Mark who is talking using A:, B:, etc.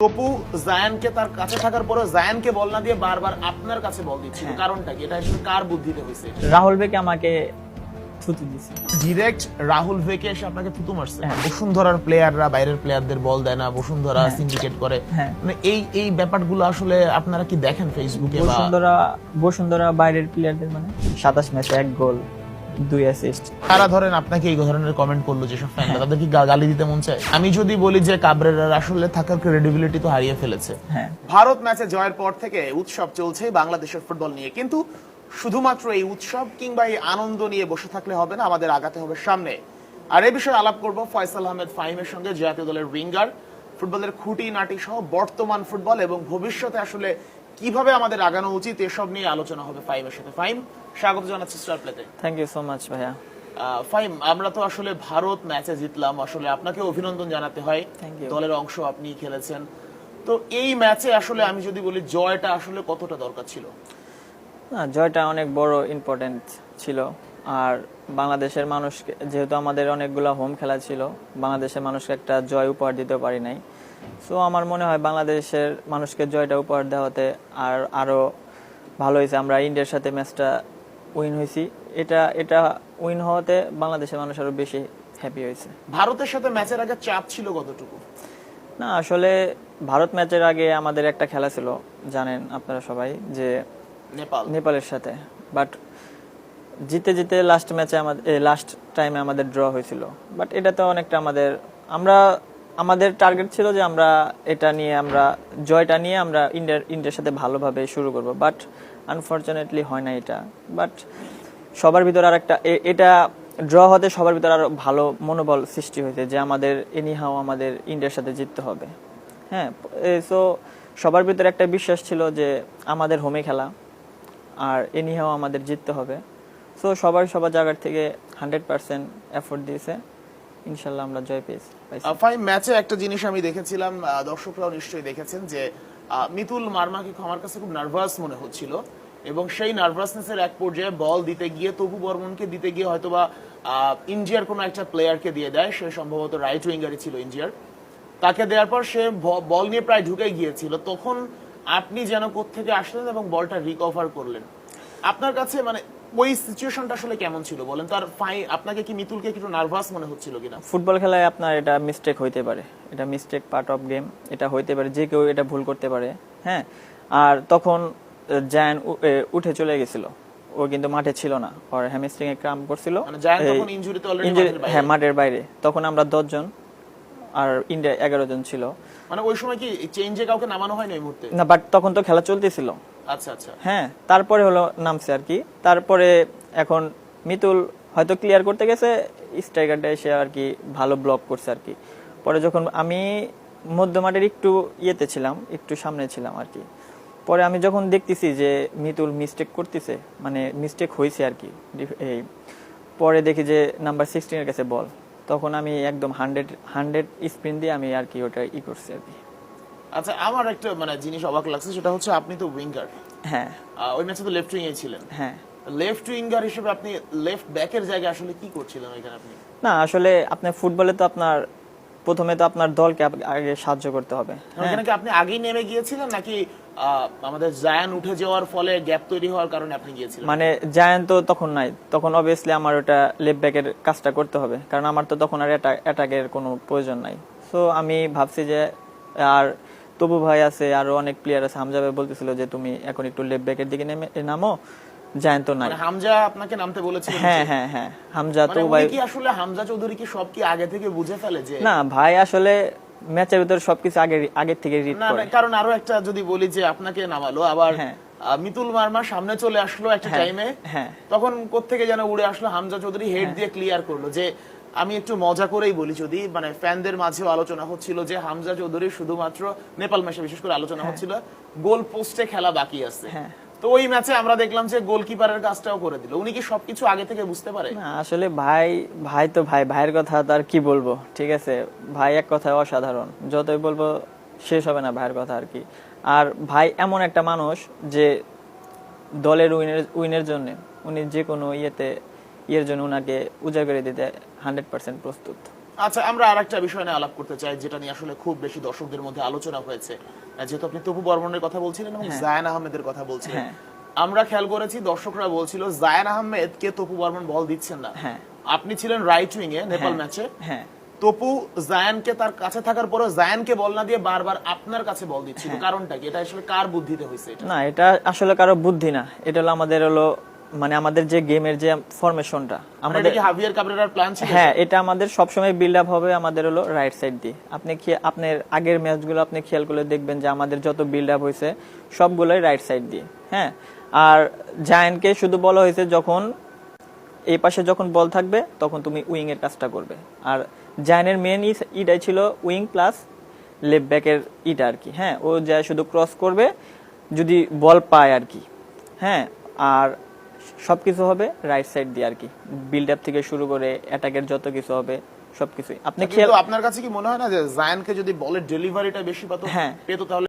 A: তপু জায়ানকে তার কাছে থাকার পরে জায়ানকে বল না দিয়ে বারবার আপনার কাছে বল দিচ্ছিল, কারণটা কি? এটা আসলে কার বুদ্ধিতে হয়েছে?
B: রাহুল বেকে আমাকে থুতু দিছে।
A: ডিরেক্ট রাহুল ভেকে এসে আপনাকে থুতু মারছে? বসুন্ধরার প্লেয়াররা বাইরের প্লেয়ারদের বল দেয় না, বসুন্ধরা সিন্ডিকেট করে, মানে এই ব্যাপারগুলো আসলে আপনারা কি দেখেন ফেসবুকে? বা
B: বসুন্ধরা বাইরের প্লেয়ারদের মানে 27 ম্যাচে 1 গোল 2 অ্যাসিস্ট।
A: তারা ধরেন আপনাকে এই ধরনের কমেন্ট করলো, যেসব ফ্যানরা, তাদের কি গালি দিতে মন চায়? আমি যদি বলি যে কাবরেরার আসলে থাকার ক্রেডিবিলিটি তো হারিয়ে ফেলেছে। ভারত ম্যাচে জয়ের পর থেকে উৎসব চলছে বাংলাদেশের ফুটবল নিয়ে, কিন্তু শুধুমাত্র এই উৎসব কিংবা এই আনন্দ নিয়ে বসে থাকলে হবে না, আমাদের আগাতে হবে সামনে। আর এই বিষয়ে আলাপ করব ফয়সাল আহমেদ ফাহিমের সঙ্গে, জাতীয় দলের উইঙ্গার, ফুটবলের খুঁটিনাটি সহ বর্তমান ফুটবল এবং ভবিষ্যতে আসলে কিভাবে আমাদের আগানো উচিত, এসব নিয়ে আলোচনা হবে ফাহিমের সাথে। ফাহিম, স্বাগত জানাচ্ছি স্টার প্লেতে।
B: থ্যাংক ইউ সো মাচ ভাইয়া।
A: ফাহিম, আমরা তো আসলে ভারত ম্যাচে জিতলাম, আসলে আপনাকে অভিনন্দন জানাতে হয়, দলের অংশ আপনি খেলেছেন। তো এই ম্যাচে আসলে আমি যদি বলি জয়টা আসলে কতটা দরকার ছিল?
B: না, জয়টা অনেক বড় ইম্পর্টেন্ট ছিল। আর বাংলাদেশের মানুষকে, যেহেতু আমাদের অনেকগুলো হোম খেলা ছিল, বাংলাদেশের মানুষকে একটা জয় উপহার দিতে পারি নাই। সো আমার মনে হয় বাংলাদেশের মানুষকে জয়টা উপহার দেওয়াতে আরো ভালো হয়েছে। আমরা ইন্ডিয়ার সাথে ম্যাচটা উইন হয়েছি, এটা উইন হওয়াতে বাংলাদেশের মানুষ আরো বেশি হ্যাপি হয়েছে।
A: ভারতের সাথে ম্যাচের আগে চাপ ছিল কতটুকু?
B: না, আসলে ভারত ম্যাচের আগে আমাদের একটা খেলা ছিল, জানেন আপনারা সবাই, যে নেপালের সাথে। বাট জিতে জিতে লাস্ট টাইমে আমাদের ড্র হয়েছিল। বাট এটা তো অনেকটা আমাদের টার্গেট ছিল যে আমরা জয়টা নিয়ে আমরা ইন্ডিয়ার সাথে ভালোভাবে শুরু করব। বাট আনফরচুনেটলি হয় না এটা। বাট সবার ভিতর এটা ড্র হতে সবার ভিতর আরো ভালো মনোবল সৃষ্টি হয়েছে যে আমাদের আমাদের ইন্ডিয়ার সাথে জিততে হবে। হ্যাঁ, সো সবার ভিতরে একটা বিশ্বাস ছিল যে আমাদের হোমে খেলা, আর আমাদের জিততে হবে। সো সবার জায়গা থেকে 100% এফোর্ট দিয়েছে, ইনশাআল্লাহ আমরা জয় পেয়েছি।
A: ফাইভ ম্যাচে একটা জিনিস আমি দেখেছিলাম, দর্শকরাও নিশ্চয়ই দেখেছেন, যে মিতুল মারমাকে আমার কাছে খুব নার্ভাস মনে হচ্ছিল, এবং সেই নার্ভাসনেসের এক পর্যায়ে বল দিতে গিয়ে তপু বর্মনকে দিতে গিয়ে হয়তোবা ইন্ডিয়ার কোনো একটা প্লেয়ারকে দিয়ে দেয়, সে সম্ভবত রাইট উইঙ্গারই ছিল ইন্ডিয়ার। তাকে দেওয়ার পর সে বল নিয়ে প্রায় ঢুকে গিয়েছিল, তখন আপনি যেন কোত্থেকে আসলেন এবং বলটা রিকভার করলেন। আপনার কাছে মানে ওই সিচুয়েশনটা আসলে কেমন ছিল বলেন? তার আপনাকে কি মিতুলকে একটু নার্ভাস মনে হচ্ছিল কিনা?
B: ফুটবল খেলায় আপনার এটা মিস্টেক হইতে পারে, এটা মিস্টেক পার্ট অফ গেম, এটা হইতে পারে, যে কেউ এটা ভুল করতে পারে। হ্যাঁ, আর তখন জায়ান উঠে চলে গেছিল, ও কিন্তু মাঠে ছিল না, ওর হ্যামস্ট্রিং এ ক্রাম্প করছিল,
A: মানে জায়ান তখন ইনজুরিতে অলরেডি
B: হ্যাঁ মাঠের বাইরে। তখন আমরা 10 জন আর ইন্ডিয়া 11 জন ছিল।
A: মানে ওই সময় কি চেঞ্জে কাউকে নামানো হয়নি ওই মুহূর্তে?
B: না, বাট তখন তো খেলা চলতেছিল।
A: আচ্ছা আচ্ছা,
B: হ্যাঁ, তারপরে হলো নামছে আর কি। তারপরে এখন মিতুল হয়তো ক্লিয়ার করতে গেছে, স্ট্রাইকারটা এসে আর কি ভালো ব্লক করছে আর কি। পরে যখন আমি মধ্যমাঠের একটু ইয়েতে ছিলাম, একটু সামনে ছিলাম আর কি, পরে আমি যখন দেখতেছি যে মিতুল মিস্টেক করতেছে, মানে মিস্টেক হয়েছে আর কি, এই পরে দেখি যে নাম্বার 16 এর কাছে বল, তখন আমি একদম 100 স্পিন দিয়ে আমি আর কি ওটা করছি আর কি।
A: আচ্ছা, আমার একটা মানে জিনিস অবাক লাগছে, সেটা হচ্ছে আপনি তো উইঙ্গার।
B: হ্যাঁ,
A: ওই ম্যাচে তো লেফট উইং এ ছিলেন।
B: হ্যাঁ,
A: লেফট উইঙ্গার হিসেবে আপনি লেফট ব্যাকের জায়গায় আসলে কি করছিলেন ওইখানে আপনি?
B: না, আসলে আপনার ফুটবলে তো প্রথমে তো আপনার দলকে আগে সাহায্য করতে হবে।
A: ওখানে কি আপনি আগেই নেমে গিয়েছিলেন, নাকি আমাদের জায়ান উঠে যাওয়ার ফলে গ্যাপ তৈরি হওয়ার কারণে আপনি গিয়েছিলেন?
B: মানে জায়ান তো তখন নাই, তখন অবভিয়াসলি আমার ওটা লেফট ব্যাকের কাজটা করতে হবে, কারণ আমার তো তখন আর অ্যাটাকের কোনো প্রয়োজন নাই। সো আমি ভাবছি যে, আর তবু ভাই আছে, আরো অনেক প্লেয়ার আছে, হামজা ভাই বলতেছিল যে তুমি এখন একটু লেফট ব্যাকের দিকে নামো, জায়ান তো নাই।
A: মানে হামজা আপনাকে নামতে বলেছিল?
B: হ্যাঁ হ্যাঁ হ্যাঁ, হামজা তো
A: মানে
B: ভাই
A: কি আসলে হামজা চৌধুরী কি সব কি আগে থেকে বুঝে ফেলে? যে
B: না ভাই, আসলে ম্যাচের ভিতর সবকিছু আগে থেকে রিড করে।
A: কারণ আরো একটা যদি বলি, যে আপনাকে নামালো, আবার মিতুল মারমা সামনে চলে আসলো একটা টাইমে, তখন কোত্থেকে যেন উড়ে আসলো হামজা চৌধুরী, হেড দিয়ে ক্লিয়ার করলো। যে আমি একটু মজা করেই বলি, যদি মানে ফ্যানদের মাঝেও আলোচনা হচ্ছিল যে হামজা চৌধুরী শুধুমাত্র নেপাল ম্যাচে বিশেষ করে আলোচনা হচ্ছিল গোল পোস্টে খেলা বাকি আছে। তো ওই ম্যাচে আমরা দেখলাম যে গোলকিপারের কাজটাও করে দিল। উনি কি সবকিছু আগে থেকে বুঝতে পারে?
B: না, আসলে ভাইয়ের কথা তো আর কি বলবো, ঠিক আছে, ভাই এক কথায় অসাধারণ, যতই বলবো শেষ হবে না ভাইয়ের কথা আর কি। আর ভাই এমন একটা মানুষ যে দলের উইনের জন্য উনি যে কোনো ইয়ের জন্য উনাকে উজাড় করে দিতে 100% প্রস্তুত।
A: আচ্ছা, আমরা আরেকটা বিষয় নিয়ে আলাপ করতে চাই, যেটা নিয়ে আসলে খুব বেশি দর্শকদের মধ্যে আলোচনা হয়েছে। যেহেতু আপনি তপু বর্মনের কথা বলছিলেন এবং জায়ান আহমেদের কথা বলছিলেন, আমরা খেয়াল করেছি দর্শকরা বলছিল জায়ান আহমেদ কে তপু বর্মন বল দিচ্ছেন না। আপনি ছিলেন রাইট উইং এ নেপাল ম্যাচে, তপু জায়ানকে তার কাছে থাকার পরেও জায়ানকে বল না দিয়ে বারবার আপনার কাছে বল দিচ্ছিল, কারণটা কি? এটা আসলে কার বুদ্ধিতে হয়েছে?
B: না, এটা আসলে কারো বুদ্ধি না, এটা হলো আমাদের মানে আমাদের যে গেমের যে ফরমেশনটা,
A: আমাদের কি হাভিয়ার কাবরেরার প্ল্যান ছিল?
B: হ্যাঁ, এটা আমাদের সবসময় বিল্ড আপ হবে আমাদের রাইট সাইড দিয়ে। আপনি কি আপনার আগের ম্যাচগুলো আপনি খেয়াল করলে দেখবেন যে আমাদের যত বিল্ড আপ হয়েছে সবগুলোই রাইট সাইড দিয়ে। হ্যাঁ, আর জায়ানকে শুধু বলা হয়েছে যখন এই পাশে যখন বল থাকবে তখন তুমি উইং এর কাজটা করবে। আর জায়ানের মেন ইটাই ছিল উইং প্লাস লেফট ব্যাকের ইটা আর কি। হ্যাঁ, ও যায় শুধু ক্রস করবে যদি বল পায় আর কি। হ্যাঁ, আর সবকিছু হবে রাইট সাইড দিয়ে আর কি, বিল্ড আপ থেকে শুরু করে অ্যাটাকের যত কিছু হবে সবকিছু। আপনি
A: আপনার কাছে কি মনে হয় না যে জায়ানকে যদি বলের ডেলিভারিটা বেশি পেতো তাহলে